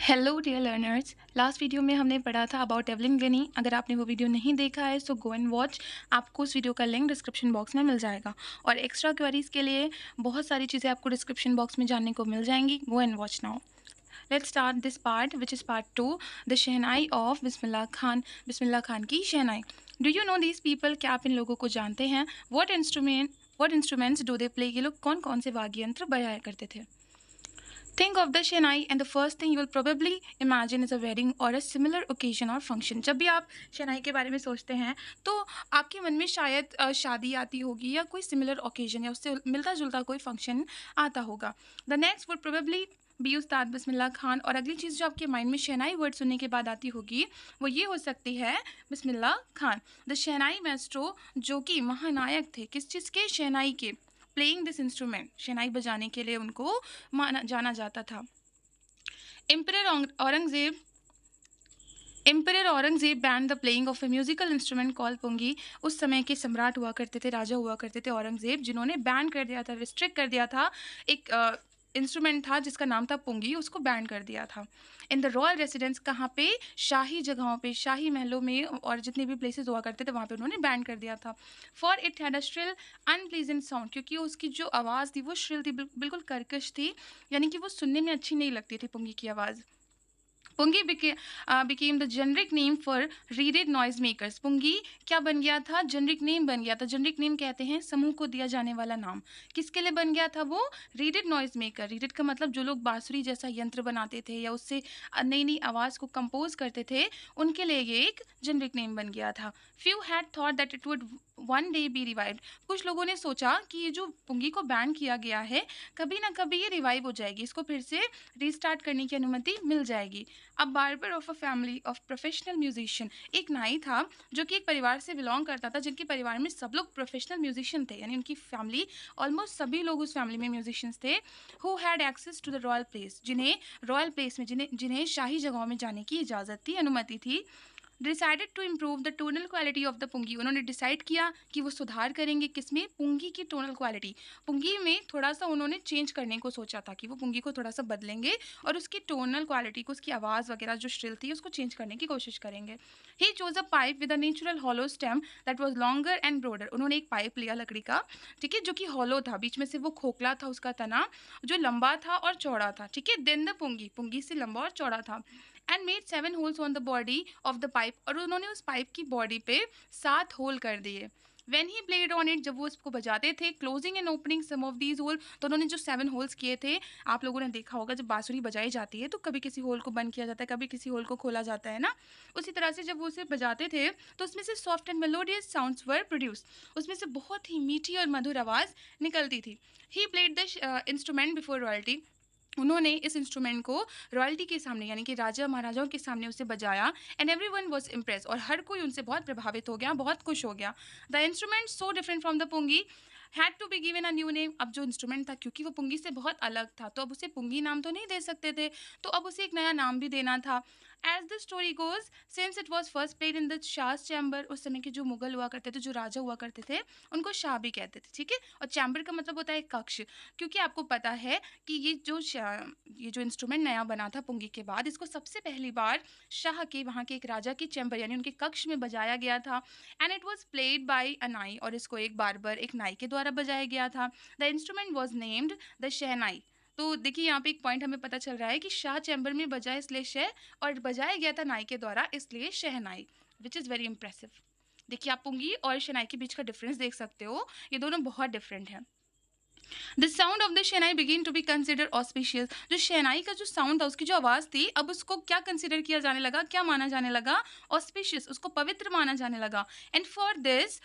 Hello dear learners. Last video में हमने पढ़ा था अबाउट एवलिन ग्लिनी। अगर आपने वो वीडियो नहीं देखा है सो गो एंड वॉच। आपको उस वीडियो का लिंक डिस्क्रिप्शन बॉक्स में मिल जाएगा और एक्स्ट्रा क्वेरीज के लिए बहुत सारी चीज़ें आपको डिस्क्रिप्शन बॉक्स में जानने को मिल जाएंगी। Go and watch now. Let's start this part which is part 2, the shehnai of Bismillah Khan. Bismillah Khan की shehnai. Do you know these people? क्या आप इन लोगों को जानते हैं? What instruments do they play? ये लोग कौन कौन से वाद्य यंत्र बजाया करते थे? Think of the Shehnai and the first thing you will probably imagine is a wedding or a similar occasion or function. जब भी आप शहनाई के बारे में सोचते हैं तो आपके मन में शायद शादी आती होगी या कोई सिमिलर ओकेजन या उससे मिलता जुलता कोई फंक्शन आता होगा। The next would probably be उस्ताद बिस्मिल्लाह खान। और अगली चीज़ जो आपके माइंड में शहनाई वर्ड सुनने के बाद आती होगी वो ये हो सकती है Bismillah Khan. The shehnai Maestro, जो कि महानायक थे किस चीज़ के? शहनाई के। प्लेइंग दिस इंस्ट्रूमेंट, शहनाई बजाने के लिए उनको माना जाना जाता था। Emperor Aurangzeb emperor Aurangzeb ban the playing of a musical instrument call pungi. उस समय के सम्राट हुआ करते थे, राजा हुआ करते थे औरंगजेब, जिन्होंने बैन कर दिया था, रिस्ट्रिक्ट कर दिया था। एक इंस्ट्रूमेंट था जिसका नाम था पुंगी, उसको बैन कर दिया था। इन द रॉयल रेसिडेंस, कहाँ पे? शाही जगहों पे, शाही महलों में और जितने भी प्लेसेस हुआ करते थे वहाँ पे उन्होंने बैन कर दिया था। For it had a shrill unpleasant sound, क्योंकि उसकी जो आवाज़ थी वो श्रिल थी, बिल्कुल कर्कश थी, यानी कि वो सुनने में अच्छी नहीं लगती थी पुंगी की आवाज़। पुंगी became the generic name for reeded noise makers. पुंगी क्या बन गया था? जेनरिक नेम बन गया था। जेनरिक नेम कहते हैं समूह को दिया जाने वाला नाम। किसके लिए बन गया था वो? Readed noise maker. रीडेड का मतलब जो लोग बांसुरी जैसा यंत्र बनाते थे या उससे नई नई आवाज़ को कंपोज करते थे, उनके लिए ये एक जेनरिक नेम बन गया था। Few had thought that it would one day B revived. कुछ लोगों ने सोचा कि ये जो पुंगी को बैन किया गया है कभी ना कभी ये रिवाइव हो जाएगी, इसको फिर से रीस्टार्ट करने की अनुमति मिल जाएगी। अब barber of a family of professional musician, एक नाई था जो कि एक परिवार से बिलोंग करता था जिनके परिवार में सब लोग प्रोफेशनल म्यूजिशियन थे, यानी उनकी फैमिली ऑलमोस्ट सभी लोग उस फैमिली में म्यूजिशियंस थे। Who had access to the royal place, जिन्हें रॉयल प्लेस में जिन्हें जिन्हें शाही जगहों में जाने की इजाज़त थी, अनुमति थी। Decided to improve the tonal quality of the pungi, उन्होंने डिसाइड किया कि वो सुधार करेंगे किसमें? पुंगी की टोनल क्वालिटी। पुंगी में थोड़ा सा उन्होंने चेंज करने को सोचा था कि वो पुंगी को थोड़ा सा बदलेंगे और उसकी टोनल क्वालिटी को, उसकी आवाज़ वगैरह जो श्रिल थी उसको चेंज करने की कोशिश करेंगे। He chose a pipe with a natural hollow stem that was longer and broader. उन्होंने एक पाइप लिया लकड़ी का, ठीक है, जो कि हॉलो था, बीच में से वो खोखला था, उसका तना जो लंबा था और चौड़ा था, ठीक है। देन द पुंगी, पुंगी से लंबा और चौड़ा था। And made 7 holes on the body of the pipe, और उन्होंने उस पाइप की बॉडी पे 7 होल कर दिए। When he played on it, जब वो उसको बजाते थे, closing and opening some of these hole, तो उन्होंने जो 7 होल्स किए थे, आप लोगों ने देखा होगा जब बांसुरी बजाई जाती है तो कभी किसी होल को बंद किया जाता है, कभी किसी होल को खोला जाता है ना। उसी तरह से जब वो उसे बजाते थे तो उसमें से soft and melodious sounds were produce, उसमें से बहुत ही मीठी और मधुर आवाज़ निकलती थी। He played the instrument before royalty, उन्होंने इस इंस्ट्रूमेंट को रॉयल्टी के सामने, यानी कि राजा महाराजाओं के सामने उसे बजाया। एंड एवरीवन वाज इम्प्रेस, और हर कोई उनसे बहुत प्रभावित हो गया, बहुत खुश हो गया। The instrument so different from the pungi had to be given a new name. अब जो इंस्ट्रूमेंट था, क्योंकि वो पुंगी से बहुत अलग था, तो अब उसे पुंगी नाम तो नहीं दे सकते थे, तो अब उसे एक नया नाम भी देना था। As the story goes, since it was first played in the Shah chamber, उस समय के जो मुगल हुआ करते थे, जो राजा हुआ करते थे, उनको शाह भी कहते थे, ठीक है। और चैम्बर का मतलब होता है कक्ष, क्योंकि आपको पता है कि ये जो इंस्ट्रूमेंट नया बना था पुंगी के बाद, इसको सबसे पहली बार शाह के, वहाँ के एक राजा की चैम्बर यानी उनके कक्ष में बजाया गया था। And it was played by a nai, और इसको एक बार्बर, एक नाई के द्वारा बजाया गया था। The instrument was named the shehnai. तो देखिए यहाँ पे एक पॉइंट हमें पता चल रहा है कि शाह चैम्बर में बजाया इसलिए शह, और बजाया गया था नाई के द्वारा इसलिए शहनाई, विच इज़ वेरी इंप्रेसिव। देखिए आप पुंगी और शहनाई के बीच का डिफरेंस देख सकते हो, ये दोनों बहुत डिफरेंट हैं। The sound of the shehnai begin to be consider auspicious, जो शहनाई का जो साउंड था, उसकी जो आवाज़ थी, अब उसको क्या कंसिडर किया जाने लगा, क्या माना जाने लगा? ऑस्पिशियस, उसको पवित्र माना जाने लगा। And for this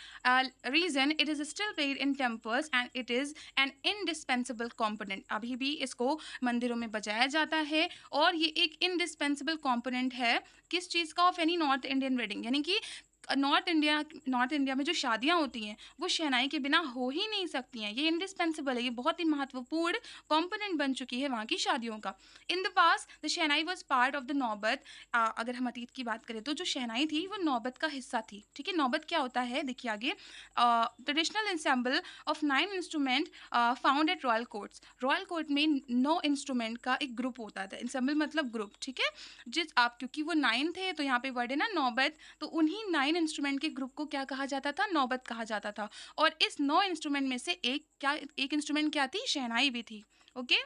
reason it is still played in temples and it is an indispensable component, अभी भी इसको मंदिरों में बजाया जाता है, और ये एक इंडिस्पेंसिबल कॉम्पोनेंट है किस चीज़ का? Of any north Indian wedding, यानी कि नॉर्थ इंडिया में जो शादियाँ होती हैं वो शहनाई के बिना हो ही नहीं सकती हैं। ये इंडिस्पेंसिबल है, ये बहुत ही महत्वपूर्ण कंपोनेंट बन चुकी है वहाँ की शादियों का। In the past the shehnai was part of the नौबत। अगर हम अतीत की बात करें तो जो शहनाई थी वो नौबत का हिस्सा थी। ठीक है, नौबत क्या होता है देखिए आगे, traditional ensemble of 9 instrument found at royal courts. Royal court में 9 इंस्ट्रूमेंट का एक ग्रुप होता था। इंसेम्बल मतलब ग्रुप, ठीक है। जिस आप क्योंकि वो 9 थे तो यहाँ पे वर्ड है ना नौबत, तो उन्हीं 9 इंस्ट्रूमेंट के ग्रुप को क्या कहा जाता था? नौबत कहा जाता था। और इस 9 इंस्ट्रूमेंट में से एक इंस्ट्रूमेंट क्या थी? शहनाई भी थी। Okay,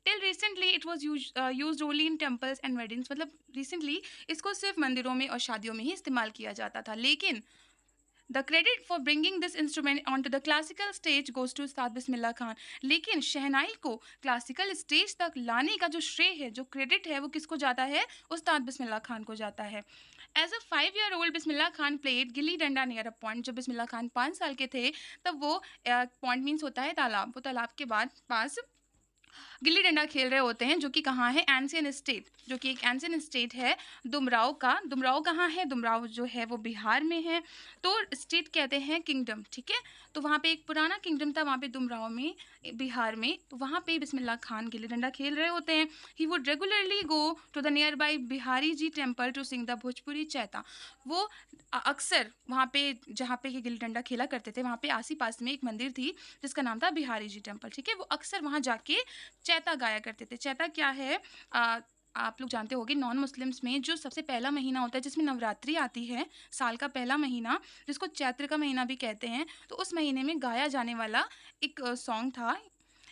till recently it was use only in temples and weddings. मतलब रिसेंटली इसको सिर्फ मंदिरों में और शादियों में ही इस्तेमाल किया जाता था। लेकिन the credit for bringing this instrument on to the classical stage goes to Ustad Bismillah Khan. लेकिन शहनाई को क्लासिकल स्टेज तक लाने का जो श्रेय है, जो क्रेडिट है, वो किसको जाता है? उस्ताद बिस्मिल्लाह खान को जाता है। As a 5-year-old Bismillah Khan played gilli danda near a point. जब बिस्मिल्लाह खान 5 साल के थे तब वो पॉइंट मीन्स होता है तालाब, वो तालाब के बाद पास गिल्ली डंडा खेल रहे होते हैं, जो कि कहाँ है? एंशियन स्टेट, जो कि एक एंशियन स्टेट है दुमराव का। दुमराव कहाँ है? दुमराव जो है वो बिहार में है। तो स्टेट कहते हैं किंगडम, ठीक है। तो वहाँ पे एक पुराना किंगडम था वहाँ पे दुमराव में, बिहार में। तो वहाँ पे बिस्मिल्लाह खान गिल्ली डंडा खेल रहे होते हैं। He would regularly go to the nearby Bihari ji temple to sing the Bhojpuri chaita. वो अक्सर वहाँ पे जहाँ पे ये गिल्ली डंडा खेला करते थे वहाँ पे आसी पास में एक मंदिर थी जिसका नाम था बिहारी जी टेम्पल, ठीक है। वो अक्सर वहाँ जाके चैता गाया करते थे। चैता क्या है? आप लोग जानते होंगे नॉन मुस्लिम्स में जो सबसे पहला महीना होता है जिसमें नवरात्रि आती है, साल का पहला महीना, जिसको चैत्र का महीना भी कहते हैं, तो उस महीने में गाया जाने वाला एक सॉन्ग था।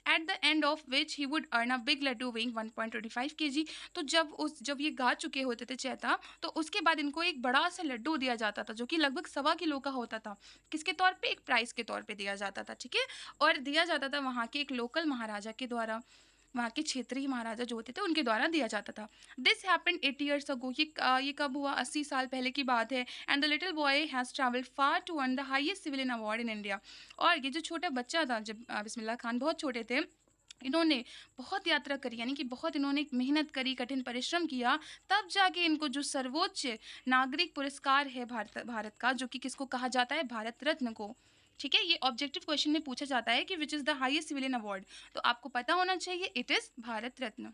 At the end of which he would earn a big laddoo weighing 1.25 kg। तो जब ये गा चुके होते थे चैता, तो उसके बाद इनको एक बड़ा सा लड्डू दिया जाता था जो कि लगभग 1.25 किलो का होता था। किसके तौर पे? एक प्राइस के तौर पे दिया जाता था, ठीक है। और दिया जाता था वहाँ के एक लोकल महाराजा के द्वारा, वहाँ के क्षेत्रीय महाराजा जो होते थे उनके द्वारा दिया जाता था। This happened 80 years ago। ये कब हुआ? 80 साल पहले की बात है। And the little boy has travelled far to earn the highest civilian award in India. और ये जो छोटा बच्चा था, जब बिस्मिल्लाह खान बहुत छोटे थे, इन्होंने बहुत यात्रा करी, यानी कि बहुत इन्होंने मेहनत करी, कठिन परिश्रम किया, तब जाके इनको जो सर्वोच्च नागरिक पुरस्कार है भारत का, जो कि किसको कहा जाता है? भारत रत्न को, ठीक है। ये ऑब्जेक्टिव क्वेश्चन में पूछा जाता है कि which is the highest civilian award, तो आपको पता होना चाहिए it is Bharat Ratna.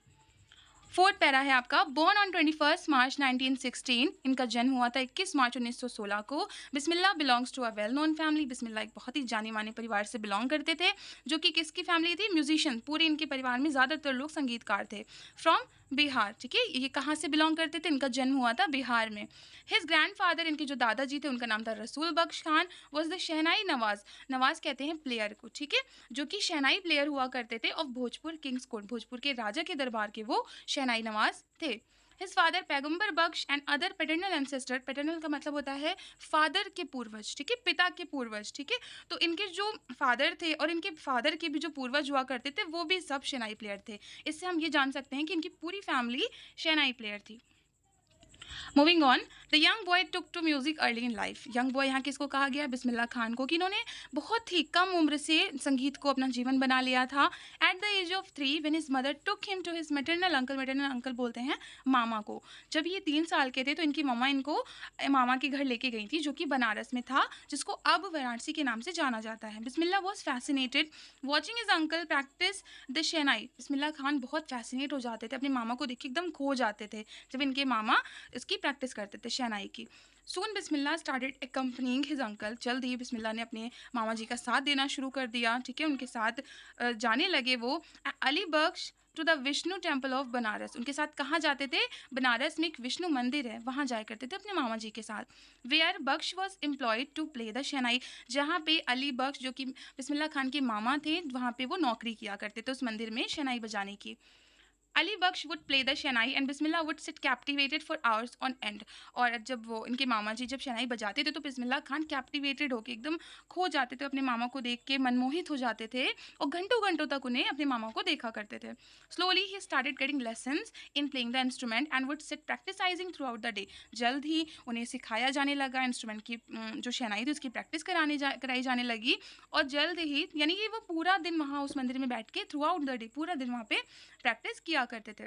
Fourth para है आपका, बोर्न ऑन 21 मार्च 1916। इनका जन्म हुआ था 21 मार्च 1916 को। Bismillah belongs to a well known family. Bismillah एक बहुत ही जाने माने परिवार से बिलोंग करते थे, जो कि किसकी फैमिली थी? म्यूजिशियन। पूरे इनके परिवार में ज़्यादातर लोग संगीतकार थे। फ्रॉम बिहार, ठीक है। ये कहाँ से बिलोंग करते थे? इनका जन्म हुआ था बिहार में। हिज ग्रैंडफादर, इनके जो दादाजी थे उनका नाम था रसूल बख्श खान, वॉज द शहनाई नवाज। नवाज कहते हैं प्लेयर को, ठीक है, जो कि शहनाई प्लेयर हुआ करते थे of Bhojpur Kings court. Bhojpur के राजा के दरबार के वो शहनाई नवाज थे। His father Paigambar Bakhsh and other paternal ancestor. Paternal का मतलब होता है फादर के पूर्वज, ठीक है, पिता के पूर्वज, ठीक है। तो इनके जो फादर थे और इनके फादर के भी जो पूर्वज हुआ करते थे वो भी सब शहनाई प्लेयर थे। इससे हम ये जान सकते हैं कि इनकी पूरी फैमिली शहनाई प्लेयर थी। Moving on, the young boy took to music early in life. Young boy यहाँ किसको कहा गया? बिस्मिल्लाह खान को, कि इन्होंने बहुत ही कम उम्र से संगीत को अपना जीवन बना लिया था। At the age of 3 when his mother took him to his maternal uncle. Maternal uncle बोलते हैं मामा को। जब ये 3 साल के थे तो इनकी मामा इनको मामा के घर लेके गई थी, जो कि बनारस में था, जिसको अब वाराणसी के नाम से जाना जाता है। Bismillah was fascinated watching his uncle practice the shehnai. Bismillah Khan बहुत फैसिनेट हो जाते थे, अपने मामा को देख के एकदम खो जाते थे जब इनके मामा इसकी प्रैक्टिस करते थे शहनाई की। सून बिस्मिल्लाह स्टार्टेड एक्कम्पनिंग हिज अंकल। जल्द ही बिस्मिल्लाह ने अपने मामा जी का साथ देना शुरू कर दिया, ठीक है। उनके साथ जाने लगे वो। Ali Bakhsh to the Vishnu temple of Banaras. उनके साथ कहाँ जाते थे? बनारस में एक विष्णु मंदिर है, वहाँ जाया करते थे अपने मामा जी के साथ। Where Bakhsh was employed to play the shehnai. जहाँ पे अली बख्श, जो कि बिस्मिल्लाह खान के मामा थे, वहाँ पे वो नौकरी किया करते थे उस मंदिर में शहनाई बजाने की। Ali Bakhsh would play the shehnai and Bismillah would sit captivated for hours on end. और जब वो इनके मामा जी जब शहनाई बजाते थे तो बिस्मिल्लाह खान कैप्टिवेटेड होके एकदम खो जाते थे, अपने मामा को देख के मनमोहित हो जाते थे और घंटों घंटों तक उन्हें अपने मामा को देखा करते थे। Slowly he started getting lessons in playing the instrument and would sit practising throughout the day. जल्द ही उन्हें सिखाया जाने लगा इंस्ट्रूमेंट की, जो शहनाई थी उसकी प्रैक्टिस कराई जाने लगी। और जल्द ही, यानी कि वो पूरा दिन वहाँ उस मंदिर में बैठ के थ्रू आउट द डे पूरा दिन वहाँ पे प्रैक्टिस किया करते थे।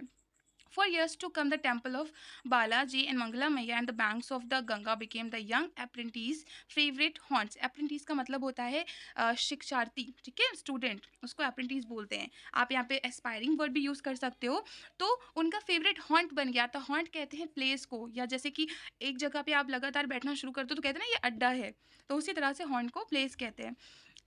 For years to come, the temple of Balaji and Mangala Maiya and the banks of the Ganga became the young apprentice favorite haunts. Apprentice का मतलब होता है शिक्षार्थी, ठीक है, स्टूडेंट, उसको apprentice बोलते हैं. आप यहाँ पे aspiring वर्ड भी यूज़ कर सकते हो. तो उनका फेवरेट हॉन्ट बन गया था. हॉन्ट कहते हैं प्लेस को, या जैसे कि एक जगह पे आप लगातार बैठना शुरू कर दो तो कहते हैं ना ये अड्डा है, तो उसी तरह से हॉन्ट को प्लेस कहते हैं.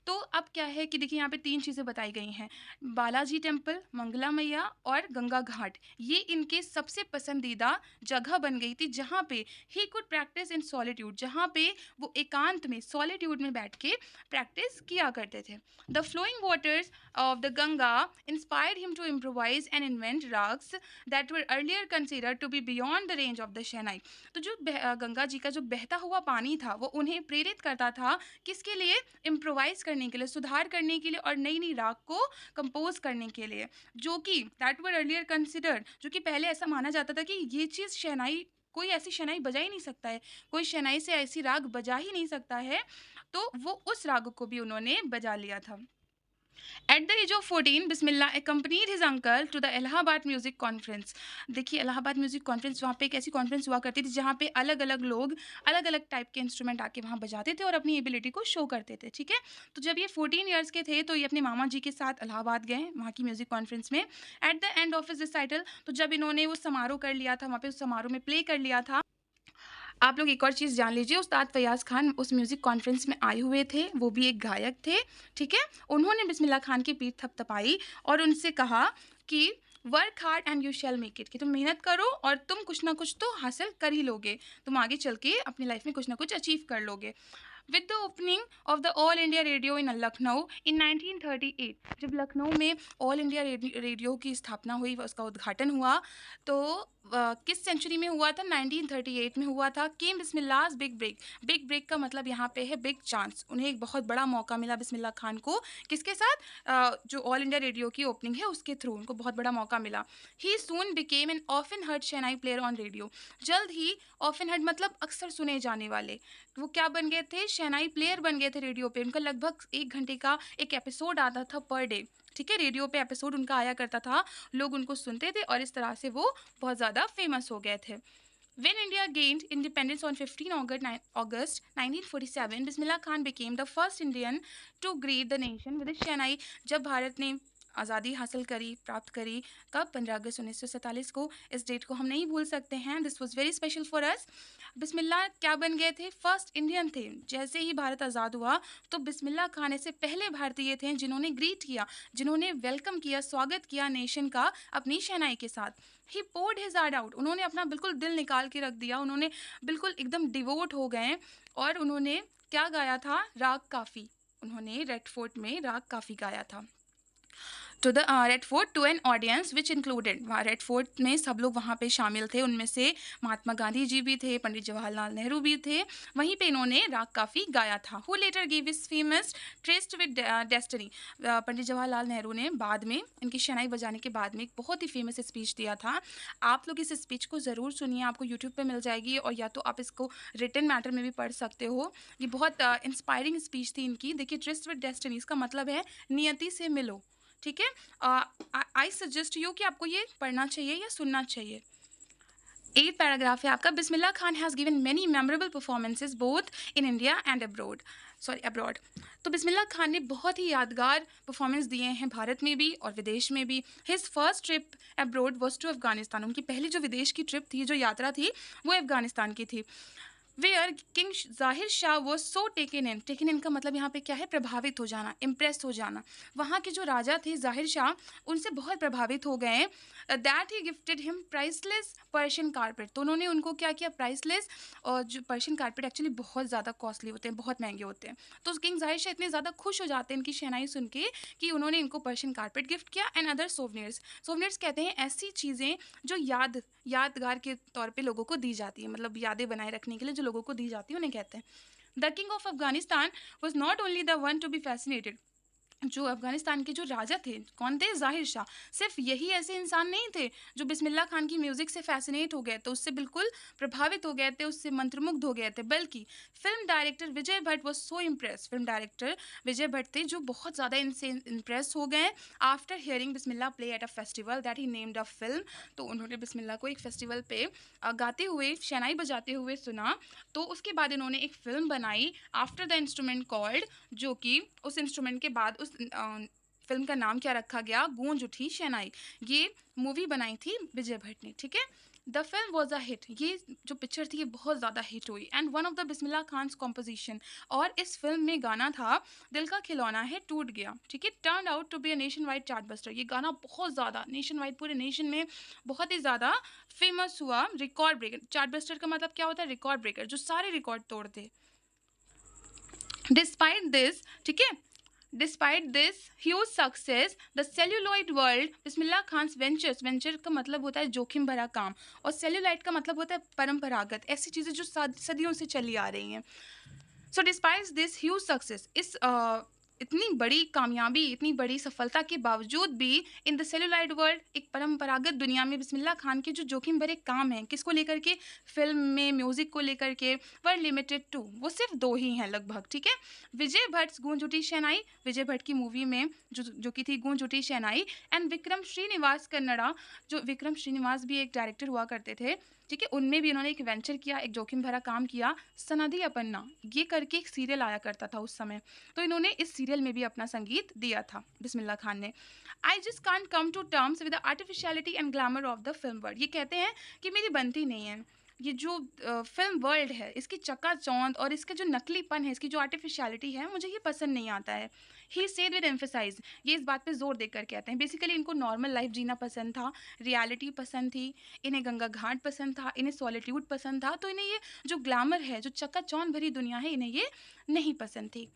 तो अब क्या है कि देखिए यहाँ पे 3 चीज़ें बताई गई हैं, बालाजी टेम्पल, मंगला मैया और गंगा घाट. ये इनके सबसे पसंदीदा जगह बन गई थी जहाँ पे he could practice in solitude, जहाँ पे वो एकांत में, सॉलिट्यूड में बैठ के प्रैक्टिस किया करते थे. The flowing waters of the Ganga inspired him to improvise and invent ragas that were earlier considered to be beyond the range of the shehnai. तो जो गंगा जी का जो बहता हुआ पानी था वो उन्हें प्रेरित करता था किसके लिए, इम्प्रोवाइज करने के लिए, सुधार करने के लिए और नई नई राग को कंपोज करने के लिए, जो कि दैट वर अर्लियर कंसिडर्ड, जो कि पहले ऐसा माना जाता था कि ये चीज़ शहनाई, कोई ऐसी शहनाई बजा ही नहीं सकता है, कोई शहनाई से ऐसी राग बजा ही नहीं सकता है, तो वो उस राग को भी उन्होंने बजा लिया था. At the age of 14, Bismillah accompanied his uncle to the Allahabad music conference. देखिए इलाहाबाद म्यूज़िक कॉन्फ्रेंस, वहाँ पे एक ऐसी कॉन्फ्रेंस हुआ करती थी जहाँ पे अलग अलग लोग अलग अलग टाइप के इंस्ट्रूमेंट आके वहाँ बजाते थे और अपनी एबिलिटी को शो करते थे, ठीक है. तो जब ये 14 ईयर्स के थे तो ये अपने मामा जी के साथ इलाहाबाद गए वहाँ की म्यूज़िक कॉन्फ्रेंस में. Eight the end of his recital, तो जब इन्होंने वो समारोह कर लिया था, वहाँ पे उस समारोह में प्ले कर लिया था. आप लोग एक और चीज़ जान लीजिए, उस्ताद फयाज़ खान उस म्यूज़िक कॉन्फ्रेंस में आए हुए थे, वो भी एक गायक थे, ठीक है. उन्होंने बिस्मिल्लाह खान की पीठ थपथपाई और उनसे कहा कि work hard and you shall make it, कि तुम मेहनत करो और तुम कुछ ना कुछ तो हासिल कर ही लोगे, तुम आगे चल के अपनी लाइफ में कुछ ना कुछ अचीव कर लोगे. With the opening of the all India Radio in Lucknow in 1938, जब लखनऊ में ऑल इंडिया रेडियो की स्थापना हुई, उसका उद्घाटन हुआ, तो किस सेंचुरी में हुआ था, 1938 में हुआ था. केम बिस्मिल्लाह's बिग ब्रेक. बिग ब्रेक का मतलब यहाँ पे है बिग चांस. उन्हें एक बहुत बड़ा मौका मिला बिस्मिल्लाह खान को, किसके साथ, जो ऑल इंडिया रेडियो की ओपनिंग है उसके थ्रू उनको बहुत बड़ा मौका मिला. He soon became an often heard shehnai player on radio. जल्द ही, ऑफन हर्ड मतलब अक्सर सुने जाने वाले, वो क्या बन गए थे, शहनाई प्लेयर बन गए थे रेडियो पे. उनका लगभग 1 घंटे का एक एपिसोड आता था पर डे, ठीक है. रेडियो पे एपिसोड उनका आया करता था, लोग उनको सुनते थे और इस तरह से वो बहुत ज़्यादा फेमस हो गए थे. When India gained independence on 15 August 1947, Bismillah Khan became the first Indian to greet the nation with a शहनाई. जब भारत ने आज़ादी हासिल करी, प्राप्त करी, कब, 15 अगस्त 1947 को. इस डेट को हम नहीं भूल सकते हैं. This was very special for us. Bismillah क्या बन गए थे, फर्स्ट इंडियन थे. जैसे ही भारत आज़ाद हुआ तो बिस्मिल्लाह खान ऐसे पहले भारतीय थे जिन्होंने ग्रीट किया, जिन्होंने वेलकम किया, स्वागत किया नेशन का अपनी शहनाई के साथ. ही पोर्ड हिज हार्ट आउट, उन्होंने अपना बिल्कुल दिल निकाल के रख दिया, उन्होंने बिल्कुल एकदम डिवोट हो गए और उन्होंने क्या गाया था, राग काफ़ी. उन्होंने रेड फोर्ट में राग काफ़ी गाया था. To the Red Fort to an audience which included, वहाँ रेड फोर्ट में सब लोग वहाँ पे शामिल थे, उनमें से महात्मा गांधी जी भी थे, पंडित जवाहरलाल नेहरू भी थे. वहीं पे इन्होंने राग काफ़ी गाया था. Who later give his famous tryst with destiny. Pandit Jawaharlal Nehru ने बाद में, इनकी शहनाई बजाने के बाद में, एक बहुत ही फेमस स्पीच दिया था. आप लोग इस स्पीच को ज़रूर सुनिए, आपको यूट्यूब पर मिल जाएगी और या तो आप इसको रिटन मैटर में भी पढ़ सकते हो. ये बहुत इंस्पायरिंग स्पीच थी इनकी. देखिए, ट्रेस्ट विद डेस्टिनी, इसका मतलब है नियति से मिलो, ठीक है. आई सजेस्ट यू कि आपको ये पढ़ना चाहिए या सुनना चाहिए. 8 पैराग्राफ है आपका. Bismillah Khan has given many memorable performances both in India and abroad. तो बिस्मिल्लाह खान ने बहुत ही यादगार परफॉर्मेंस दिए हैं भारत में भी और विदेश में भी. His first trip abroad was to Afghanistan. उनकी पहली जो विदेश की ट्रिप थी, जो यात्रा थी, वो अफगानिस्तान की थी. वेयर किंग जाहिर Shah was so taken in का मतलब यहाँ पे क्या है, प्रभावित हो जाना, इम्प्रेस हो जाना. वहाँ के जो राजा थे जाहिर शाह, उनसे बहुत प्रभावित हो गए. That he gifted him priceless Persian carpet. तो उन्होंने उनको क्या किया, प्राइसलेस, और जो पर्शियन कारपेट एक्चुअली बहुत ज़्यादा कॉस्टली होते हैं, बहुत महंगे होते हैं. तो किंग जाहिर शाह इतने ज़्यादा खुश हो जाते हैं इनकी शहनाई सुन के कि उन्होंने इनको पर्शियन कारपेट गिफ्ट किया. एंड अदर सोवनियर्स कहते हैं ऐसी चीज़ें जो यादगार के तौर पे लोगों को दी जाती है, मतलब यादें बनाए रखने के लिए जो लोगों को दी जाती है उन्हें कहते हैं. The king of Afghanistan was not only the one to be fascinated. जो अफ़गानिस्तान के जो राजा थे, कौन थे? ज़ाहिर शाह। सिर्फ़ यही ऐसे इंसान नहीं थे, जो बिस्मिल्लाह खान की म्यूज़िक से फ़ैसिनेट हो गए थे, उससे बिल्कुल प्रभावित हो गए थे, उससे मंत्रमुग्ध हो गए थे। बल्कि film director Vijay Bhatt was so impressed, film director Vijay Bhatt थे, जो बहुत ज़्यादा इनसे इम्प्रेस हो गए after hearing Bismillah play at a festival that he named a film. तो उन्होंने बिस्मिल्लाह को एक फेस्टिवल पे गाते हुए, शहनाई बजाते हुए सुना, तो उसके बाद इन्होंने एक फ़िल्म बनाई आफ्टर द इंस्ट्रूमेंट कॉल्ड, जो कि उस इंस्ट्रूमेंट के बाद उस फ़िल्म का नाम क्या रखा गया? गूंज उठी शहनाई। ये मूवी बनाई थी विजय भट्ट ने, ठीक है? The film was a hit. ये जो पिक्चर थी ये बहुत ज़्यादा हिट हुई एंड वन ऑफ द बिस्मिल्लाह खान्स कॉम्पोज़िशन। और इस फ़िल्म में गाना था दिल का खिलौना है टूट गया, ठीक है? Turned out to be a nation wide chart buster. ये गाना बहुत ज़्यादा नेशन वाइड, पूरे नेशन में बहुत ही ज़्यादा फ़ेमस हुआ, रिकॉर्ड ब्रेकर। चार्ट बस्टर का मतलब क्या होता है? रिकॉर्ड ब्रेकर, जो सारे रिकॉर्ड तोड़ दे। डिस्पाइट दिस, ठीक है? Despite this huge success the celluloid world Bismillah Khan's ventures, venture का मतलब होता है जोखिम भरा काम, और सेल्यूलाइड का मतलब होता है परंपरागत, ऐसी चीज़ें जो सदियों से चली आ रही हैं। So despite this huge success, इस इतनी बड़ी कामयाबी, इतनी बड़ी सफलता के बावजूद भी इन द सेल्यूलाइड वर्ल्ड, एक परंपरागत दुनिया में बिस्मिल्लाह खान के जो जोखिम भरे काम हैं, किसको लेकर के? फिल्म में म्यूजिक को लेकर के, वर लिमिटेड टू, वो सिर्फ 2 ही हैं लगभग, ठीक है? विजय भट्ट गूंज उठी शहनाई, विजय भट्ट की मूवी में जो कि थी गूंज उठी शहनाई, एंड विक्रम श्रीनिवास कन्नड़ा, जो विक्रम श्रीनिवास भी एक डायरेक्टर हुआ करते थे, ठीक है? उनमें भी इन्होंने एक वेंचर किया, एक जोखिम भरा काम किया, सनदी अपन्ना, ये करके एक सीरियल आया करता था उस समय। तो इन्होंने इस सीरियल में भी अपना संगीत दिया था बिस्मिल्लाह खान ने। I just can't come to terms with the artificiality and glamour of the film world. ये कहते हैं कि मेरी बनती नहीं है, ये जो फिल्म वर्ल्ड है, इसकी चकाचौंध और इसका जो नकलीपन है, इसकी जो आर्टिफिशियलिटी है, मुझे ये पसंद नहीं आता है। ही सेड विद एम्फेसाइज, ये इस बात पे जोर देकर कहते हैं। बेसिकली इनको नॉर्मल लाइफ जीना पसंद था, रियलिटी पसंद थी, इन्हें गंगा घाट पसंद था, इन्हें सॉलिट्यूड पसंद था, तो इन्हें ये जो ग्लैमर है, जो चकाचौंध भरी दुनिया है, इन्हें ये नहीं पसंद थी।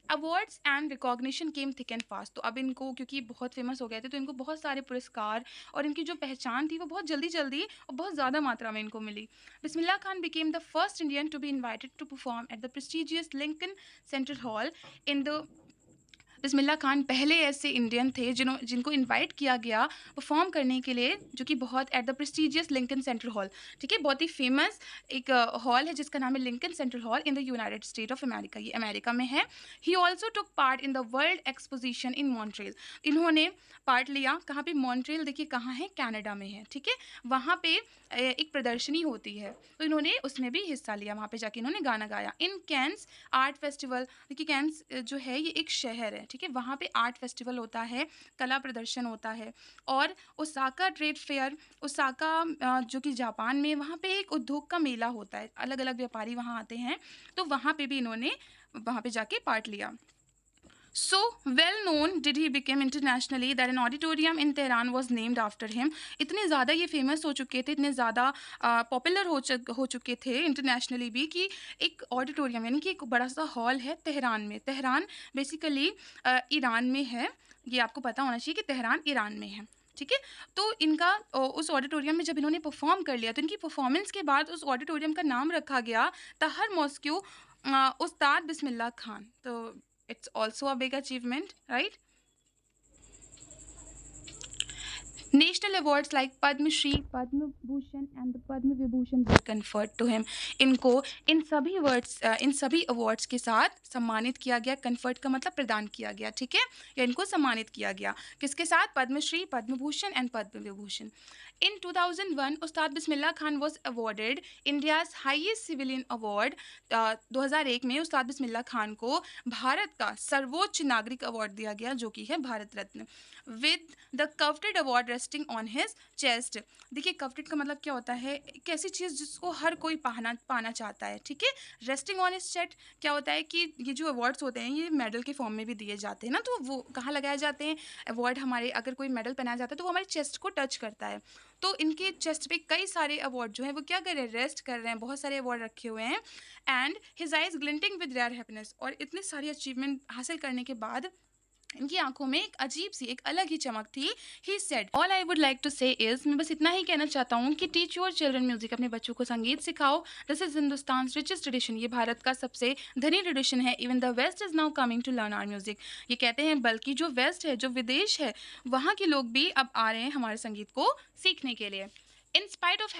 Awards and recognition came thick and fast. तो अब इनको, क्योंकि बहुत फेमस हो गए थे, तो इनको बहुत सारे पुरस्कार और इनकी जो पहचान थी वो बहुत जल्दी जल्दी और बहुत ज़्यादा मात्रा में इनको मिली। Bismillah Khan became the first Indian to be invited to perform at the prestigious Lincoln Central Hall in the, Bismillah Khan पहले ऐसे इंडियन थे जिनको इनवाइट किया गया परफॉर्म करने के लिए, जो कि बहुत eight the prestigious Lincoln Central hall, ठीक है? बहुत ही फेमस एक हॉल है जिसका नाम है Lincoln Central Hall in the United state of America, ये अमेरिका में है। He also took part in the world exposition in Montreal. इन्होंने पार्ट लिया कहाँ पे? मॉन्ट्रियल, देखिए कहाँ है? कनाडा में है, ठीक है? वहाँ पे एक प्रदर्शनी होती है, तो इन्होंने उसमें भी हिस्सा लिया, वहाँ पे जाके इन्होंने गाना गाया। इन कैंस आर्ट फेस्टिवल, देखिए कैंस जो है ये एक शहर है, ठीक है? वहाँ पे आर्ट फेस्टिवल होता है, कला प्रदर्शन होता है। और ओसाका ट्रेड फेयर, ओसाका जो कि जापान में, वहाँ पे एक उद्योग का मेला होता है, अलग अलग व्यापारी वहाँ आते हैं, तो वहाँ पे भी इन्होंने वहाँ पे जाके पार्ट लिया। So well known did he become internationally that an auditorium in Tehran was named after him. इतने ज़्यादा ये फेमस हो चुके थे, इतने ज़्यादा पॉपुलर हो चुके थे इंटरनेशनली भी, कि एक ऑडिटोरियम यानी कि एक बड़ा सा हॉल है तेहरान में। तेहरान बेसिकली ईरान में है, ये आपको पता होना चाहिए कि तेहरान ईरान में है, ठीक है? तो इनका उस ऑडिटोरियम में जब इन्होंने परफॉर्म कर लिया, तो इनकी परफॉर्मेंस के बाद उस ऑडिटोरियम का नाम रखा गया तहर मॉस्क्यू उस्ताद बिस्मिल्लाह खान। तो it's also a big achievement, right? National awards like Padma Shri, Padma Bhushan and the Padma Vibhushan were conferred to him. इनको इन सभी अवार्ड्स के साथ सम्मानित किया गया। कन्फर्ट का मतलब प्रदान किया गया, ठीक है? या इनको सम्मानित किया गया किसके साथ? Padma Shri, Padma Bhushan and Padma Vibhushan. In 2001, Ustad Bismillah Khan was awarded India's highest civilian award. 2001 में उस्ताद बिस्मिल्लाह खान को भारत का सर्वोच्च नागरिक अवार्ड दिया गया, जो कि है Bharat Ratna, with the coveted award resting on his chest. देखिए कवटेड का मतलब क्या होता है? एक ऐसी चीज़ जिसको हर कोई पाना चाहता है, ठीक है? रेस्टिंग ऑन हिज चेस्ट क्या होता है कि ये जो अवार्ड्स होते हैं ये मेडल के फॉर्म में भी दिए जाते हैं ना, तो वो कहाँ लगाए जाते हैं? अवार्ड हमारे, अगर कोई मेडल पहनाया जाता है तो वो हमारे चेस्ट को टच करता है। तो इनके चेस्ट पे कई सारे अवार्ड जो हैं वो क्या कर रहे हैं? रेस्ट कर रहे हैं, बहुत सारे अवार्ड रखे हुए हैं। And his eyes glinting with rare happiness. और इतनी सारी अचीवमेंट हासिल करने के बाद इनकी आंखों में एक अजीब सी, एक अलग ही चमक थी। He said, all I would like to say is, मैं बस इतना ही कहना चाहता हूँ कि टीच योर चिल्ड्रन म्यूजिक, अपने बच्चों को संगीत सिखाओ। This is Hindustan richest tradition, ये भारत का सबसे धनी ट्रेडिशन है। Even the West is now coming to learn our music, ये कहते हैं बल्कि जो वेस्ट है, जो विदेश है, वहाँ के लोग भी अब आ रहे हैं हमारे संगीत को सीखने के लिए। In spite of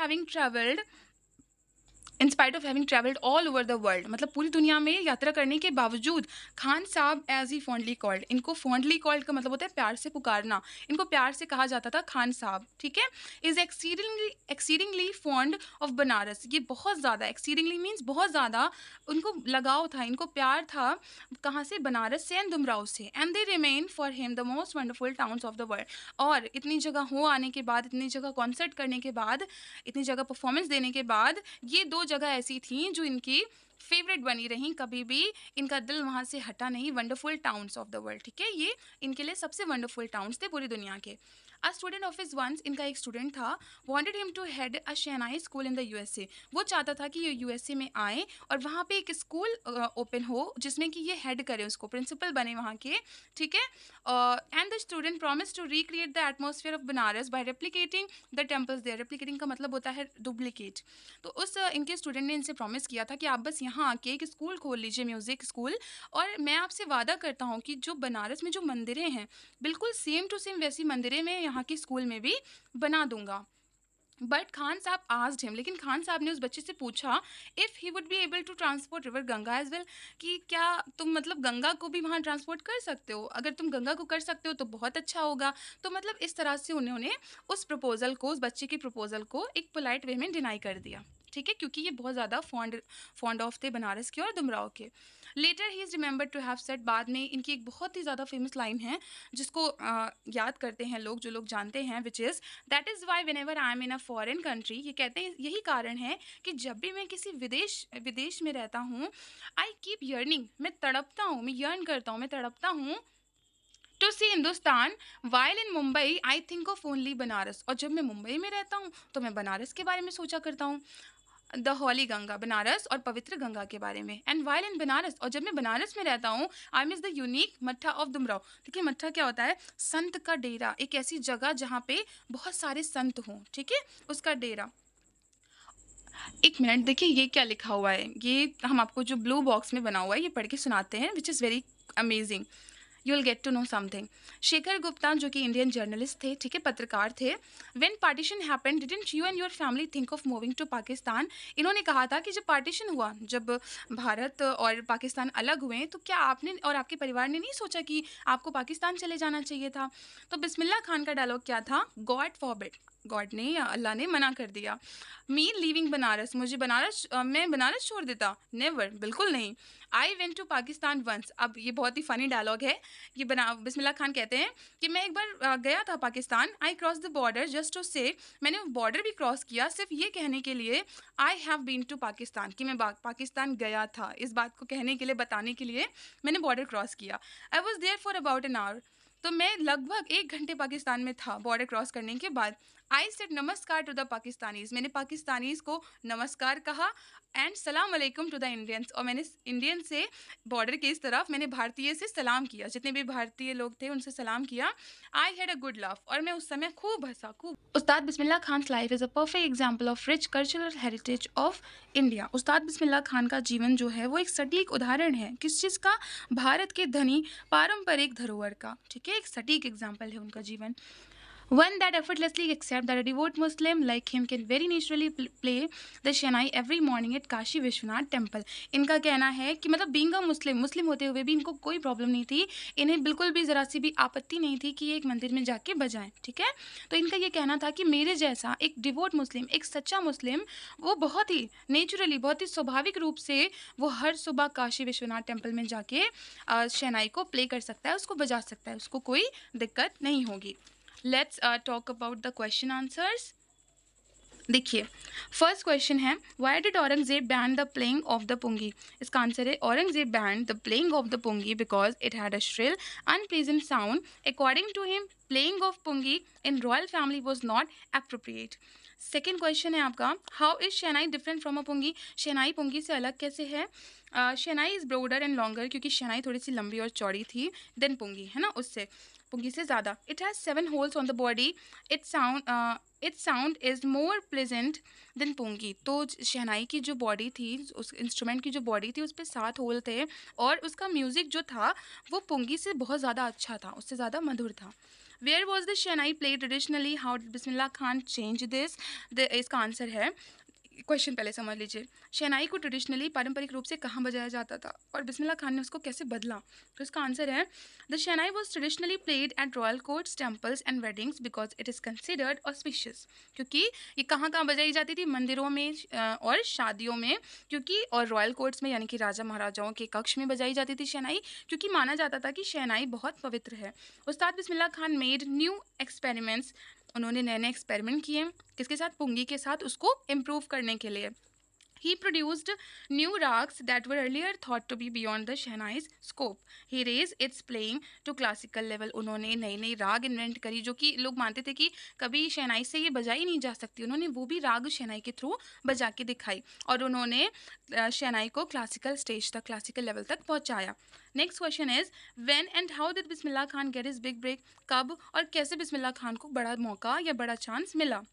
having travelled all over the world, मतलब पूरी दुनिया में यात्रा करने के बावजूद, खान साहब एज ही फॉन्डली कॉल्ड, इनको फॉन्डली कॉल्ड का मतलब होता है प्यार से पुकारना, इनको प्यार से कहा जाता था खान साहब, ठीक है। Is exceedingly fond of Banaras, ये बहुत ज़्यादा, एक्सीडिंगली मीन्स बहुत ज़्यादा उनको लगाव था, इनको प्यार था, कहाँ से, बनारस से एंड दुमराव से। And they remain for him the most wonderful towns of the world, और इतनी जगह हो आने के बाद, इतनी जगह कॉन्सर्ट करने के बाद, इतनी जगह परफॉर्मेंस देने के बाद, ये दो जगह ऐसी थी जो इनकी फेवरेट बनी रही, कभी भी इनका दिल वहाँ से हटा नहीं। Wonderful towns of the world, ठीक है, ये इनके लिए सबसे वंडरफुल टाउन्स थे पूरी दुनिया के। A student of his once, इनका एक स्टूडेंट था, wanted him to head a shehnai school in the USA, वो चाहता था कि ये यूएसए में आए और वहाँ पे एक स्कूल ओपन हो जिसमें कि ये हेड करे, उसको प्रिंसिपल बने वहाँ के, ठीक है। And the student promise to recreate the atmosphere of Banaras by replicating the temples there, replicating का मतलब होता है डुप्लीकेट। तो उस इनके स्टूडेंट ने इनसे प्रॉमिस किया था कि आप बस यहाँ आके एक स्कूल खोल लीजिए, म्यूज़िक स्कूल, और मैं आपसे वादा करता हूँ कि जो बनारस में जो मंदिरें हैं, बिल्कुल सेम टू सेम वैसी मंदिरें मैं यहाँ के स्कूल में भी बना दूंगा। बट खान साहब आस्क्ड हिम, लेकिन खान साहब ने उस बच्चे से पूछा, if he would be able to transport river Ganga as well, कि क्या तुम मतलब गंगा को भी वहाँ ट्रांसपोर्ट कर सकते हो, अगर तुम गंगा को कर सकते हो तो बहुत अच्छा होगा। तो मतलब इस तरह से उन्होंने उस प्रपोजल को, उस बच्चे की प्रपोजल को एक पोलाइट वे में डिनाई कर दिया, ठीक है, क्योंकि ये बहुत ज़्यादा फॉन्ड ऑफ थे बनारस के और दुमराव के। Later he is remembered to have said, बाद में इनकी एक बहुत ही ज़्यादा फेमस लाइन है जिसको याद करते हैं लोग, जो लोग जानते हैं, which is, that is why when ever I am in a foreign country, ये कहते हैं यही कारण है कि जब भी मैं किसी विदेश में रहता हूँ, आई कीप यर्निंग, मैं तड़पता हूँ, मैं यर्न करता हूँ, मैं तड़पता हूँ, to see Hindustan, while in Mumbai I think of only Banaras, और जब मैं मुंबई में रहता हूँ तो मैं बनारस के बारे में सोचा करता हूँ, द हॉली गंगा, बनारस और पवित्र गंगा के बारे में। एंड वाइल इन बनारस, और जब मैं बनारस में रहता हूँ, आई मिस द यूनिक मट्ठा ऑफ दुमराव। देखिए मट्ठा क्या होता है, संत का डेरा, एक ऐसी जगह जहाँ पे बहुत सारे संत हों, ठीक है, उसका डेरा। एक मिनट, देखिए ये क्या लिखा हुआ है, ये हम आपको जो ब्लू बॉक्स में बना हुआ है ये पढ़ के सुनाते हैं, which is very amazing, you will get to know something. Shekhar Gupta जो कि इंडियन जर्नलिस्ट थे, ठीक है, पत्रकार थे। When partition happened didn't you and your family think of moving to Pakistan, इन्होंने कहा था कि जब पार्टीशन हुआ, जब भारत और पाकिस्तान अलग हुए, तो क्या आपने और आपके परिवार ने नहीं सोचा कि आपको पाकिस्तान चले जाना चाहिए था। तो बिस्मिल्लाह खान का डायलॉग क्या था, गॉड फॉरबिड, गॉड ने या अल्लाह ने मना कर दिया। मी लीविंग बनारस, मुझे मैं बनारस छोड़ देता, नेवर, बिल्कुल नहीं। I went to Pakistan once, अब ये बहुत ही फ़नी डायलॉग है, ये बिस्मिल्लाह खान कहते हैं कि मैं एक बार गया था Pakistan, I cross the border just to say, मैंने वो बॉर्डर भी क्रॉस किया सिर्फ ये कहने के लिए, I have been to Pakistan, कि मैं पाकिस्तान गया था, इस बात को कहने के लिए, बताने के लिए मैंने बॉर्डर क्रॉस किया। I was there for about an hour, तो मैं लगभग 1 घंटे पाकिस्तान में था बॉर्डर क्रॉस करने के बाद। आई सेड नमस्कार टू द पाकिस्तानीज़, मैंने पाकिस्तानीज़ को नमस्कार कहा, एंड सलाम अलैकुम टू द इंडियंस, और मैंने इंडियन से बॉर्डर के इस तरफ मैंने भारतीय से सलाम किया, जितने भी भारतीय लोग थे उनसे सलाम किया। I had a good laugh, और मैं उस समय खूब हंसा, खूब। Ustad Bismillah Khan life is a perfect example of rich cultural heritage of India. Ustad Bismillah Khan का जीवन जो है वो एक सटीक उदाहरण है, किस चीज़ का, भारत के धनी पारंपरिक धरोहर का, ठीक है, एक सटीक एग्जाम्पल है उनका जीवन। One that effortlessly accepts that a devout Muslim like him can very naturally play the Shanai every morning at Kashi Vishwanath temple. इनका कहना है कि मतलब बीइंग अ मुस्लिम होते हुए भी इनको कोई प्रॉब्लम नहीं थी, इन्हें बिल्कुल भी ज़रा सी भी आपत्ति नहीं थी कि ये एक मंदिर में जाके बजाएं, ठीक है। तो इनका ये कहना था कि मेरे जैसा एक डिवोट मुस्लिम, एक सच्चा मुस्लिम, वो बहुत ही नेचुरली, बहुत ही स्वाभाविक रूप से वो हर सुबह काशी विश्वनाथ टेम्पल में जाके शहनाई को प्ले कर सकता है, उसको बजा सकता है, उसको कोई दिक्कत नहीं होगी। Let's talk about the question answers. देखिए, फर्स्ट क्वेश्चन है, why did Aurangzeb ban the playing of the pungi? इसका आंसर है, Aurangzeb ban the playing of the pungi because it had a shrill unpleasant sound. According to him, playing of pungi in royal family was not appropriate. Second question है आपका, how is shehnai different from a pungi? Shehnai pungi से अलग कैसे है? Shehnai is broader and longer, क्योंकि शहनाई थोड़ी सी लंबी और चौड़ी थी देन पुंगी, है ना, उससे, पुंगी से ज़्यादा। It has 7 holes on the body. Its sound is more pleasant than pungi. तो शहनाई की जो बॉडी थी, उस इंस्ट्रूमेंट की जो बॉडी थी, उस पर 7 होल थे और उसका म्यूज़िक जो था वो पुंगी से बहुत ज़्यादा अच्छा था, उससे ज़्यादा मधुर था। Where was the shehnai play traditionally? How did Bismillah Khan change this? इसका आंसर है, क्वेश्चन पहले समझ लीजिए, शहनाई को ट्रेडिशनली पारंपरिक रूप से कहाँ बजाया जाता था और बिस्मिल्लाह खान ने उसको कैसे बदला? तो इसका आंसर है, the shehnai was traditionally played at royal courts, temples and weddings because it is considered auspicious. क्योंकि ये कहाँ कहाँ बजाई जाती थी? मंदिरों में और शादियों में, क्योंकि और रॉयल कोर्ट्स में, यानी कि राजा महाराजाओं के कक्ष में बजाई जाती थी शहनाई, क्योंकि माना जाता था कि शहनाई बहुत पवित्र है। उस्ताद Bismillah Khan made new experiments, उन्होंने नए नए एक्सपेरिमेंट किए, किसके साथ? पुंगी के साथ, उसको इम्प्रूव करने के लिए। He produced new rags that were earlier thought to be beyond the Shehnai's scope. He raised its playing to classical level. उन्होंने नई नई राग इन्वेंट करी जो कि लोग मानते थे कि कभी शहनाई से ये बजाई नहीं जा सकती। उन्होंने वो भी राग शहनाई के थ्रू बजा के दिखाई और उन्होंने शहनाई को क्लासिकल स्टेज तक, क्लासिकल लेवल तक पहुंचाया। Next question is, when and how did Bismillah Khan get his big break? कब और कैसे बिस्मिल्लाह खान को बड़ा मौका या बड़ा चांस मिला?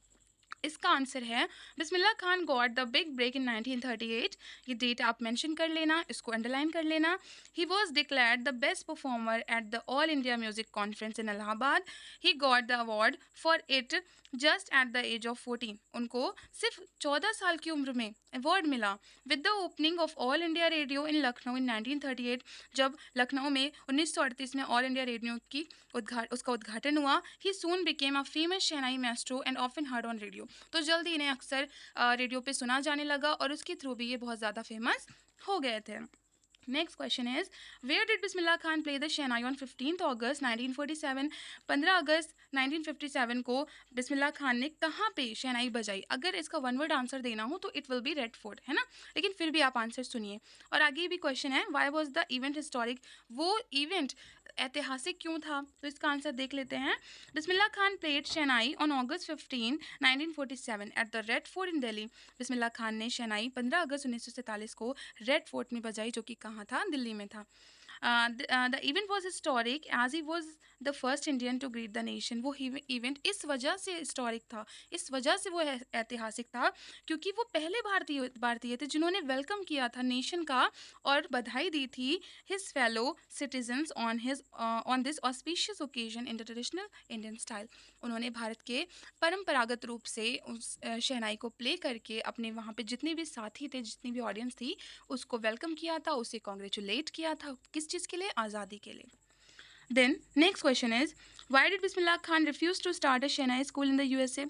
इसका आंसर है, Bismillah Khan got the big break in 1938। ये डेट आप मेंशन कर लेना, इसको अंडरलाइन कर लेना। He was declared the best performer at the all India music conference in Allahabad. He got the award for it just at the age of 14। उनको सिर्फ 14 साल की उम्र में अवार्ड मिला। With the opening of All India Radio in Lucknow in 1938, जब लखनऊ में 1938 में ऑल इंडिया रेडियो की उसका उद्घाटन हुआ। He soon became a famous shehnai maestro and often heard on radio. तो जल्दी इन्हें अक्सर रेडियो पे सुना जाने लगा और उसके थ्रू भी ये बहुत ज़्यादा फेमस हो गए थे। Next question is, where did Bismillah Khan play the shehnai on 15 August 1947? 15 अगस्त 1957 को बिस्मिल्लाह खान ने कहाँ पे शहनाई बजाई? अगर इसका वन वर्ड आंसर देना हो तो it will be red fort, है ना, लेकिन फिर भी आप आंसर सुनिए। और आगे भी क्वेश्चन है, why was the event historic? वो इवेंट ऐतिहासिक क्यों था? तो इसका आंसर देख लेते हैं। Bismillah Khan played shehnai on August 15, 1947 at the Red Fort in Delhi. Bismillah Khan ने शहनाई 15 अगस्त 1947 को रेड फोर्ट में बजाई, जो कि कहाँ था? दिल्ली में था। The event was historic as he was the first Indian to greet the nation. वो इवेंट इस वजह से हिस्टोरिक था, इस वजह से वो ऐतिहासिक था क्योंकि वो पहले भारतीय थे जिन्होंने वेलकम किया था नेशन का और बधाई दी थी his fellow citizens on this auspicious occasion in the traditional Indian style. उन्होंने भारत के परंपरागत रूप से उस शहनाई को प्ले करके अपने वहाँ पे जितने भी साथी थे, जितनी भी ऑडियंस थी, उसको वेलकम किया था, उसे कॉन्ग्रेचुलेट किया था। किस चीज़ के लिए? आज़ादी के लिए। Then next question is, why did Bismillah Khan refuse to start a shehnai school in the USA?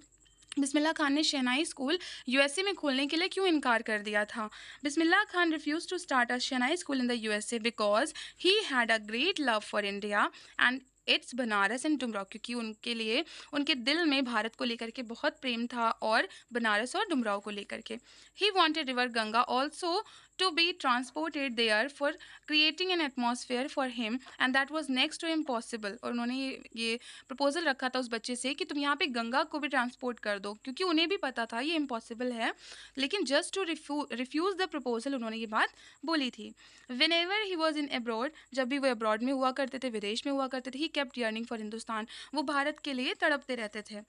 Bismillah Khan ने शहनाई स्कूल यूएसए में खोलने के लिए क्यों इनकार कर दिया था? Bismillah Khan refuse to start a shehnai school in the USA because he had a great love for India and its Banaras and Dumraon. क्योंकि उनके लिए, उनके दिल में भारत को लेकर के बहुत प्रेम था और बनारस और डुमराव को लेकर के। He wanted river Ganga also to be transported there for creating an atmosphere for him and that was next to impossible। और उन्होंने ये प्रपोजल रखा था उस बच्चे से कि तुम यहाँ पे गंगा को भी ट्रांसपोर्ट कर दो, क्योंकि उन्हें भी पता था ये इम्पॉसिबल है, लेकिन just to refuse the proposal उन्होंने ये बात बोली थी। whenever he was in abroad, जब भी वो अब्रॉड में हुआ करते थे, विदेश में हुआ करते थे, he kept yearning for Hindustan, वो भारत के लिए तड़पते रहते थे।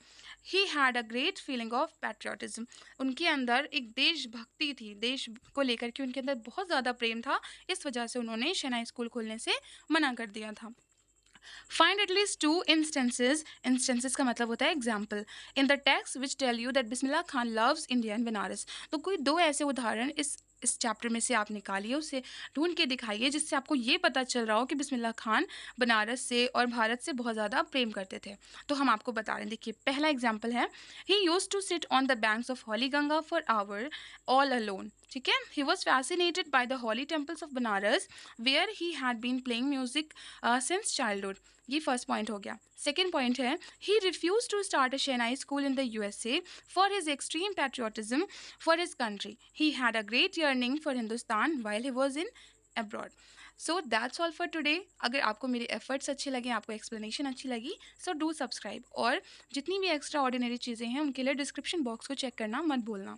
he had a great feeling of patriotism, उनके अंदर एक देशभक्ति थी, देश को लेकर के उनके अंदर बहुत ज़्यादा प्रेम था, इस वजह से उन्होंने शहनाई स्कूल खोलने से मना कर दिया था। Find at least 2 instances, instances का मतलब होता है example, in the text which tell you that Bismillah Khan loves India and Banaras. तो कोई 2 ऐसे उदाहरण इस चैप्टर में से आप निकालिए, उसे ढूंढ के दिखाइए जिससे आपको ये पता चल रहा हो कि बिस्मिल्लाह खान बनारस से और भारत से बहुत ज़्यादा प्रेम करते थे। तो हम आपको बता रहे हैं, देखिए पहला एग्जाम्पल है, he used to sit on the banks of holy Ganga for hour all alone. ठीक है, he was fascinated by the holy temples of Banaras where he had been playing music since childhood. ये फर्स्ट पॉइंट हो गया। Second point है, he refuse to start a shehnai school in the USA for his extreme patriotism for his country. He had a great yearning for Hindustan while he was in abroad. So that's all for today. अगर आपको मेरे efforts अच्छे लगे, आपको explanation अच्छी लगी, so do subscribe. और जितनी भी एक्स्ट्रा ऑर्डिनरी चीज़ें हैं उनके लिए डिस्क्रिप्शन बॉक्स को चेक करना मत भूलना।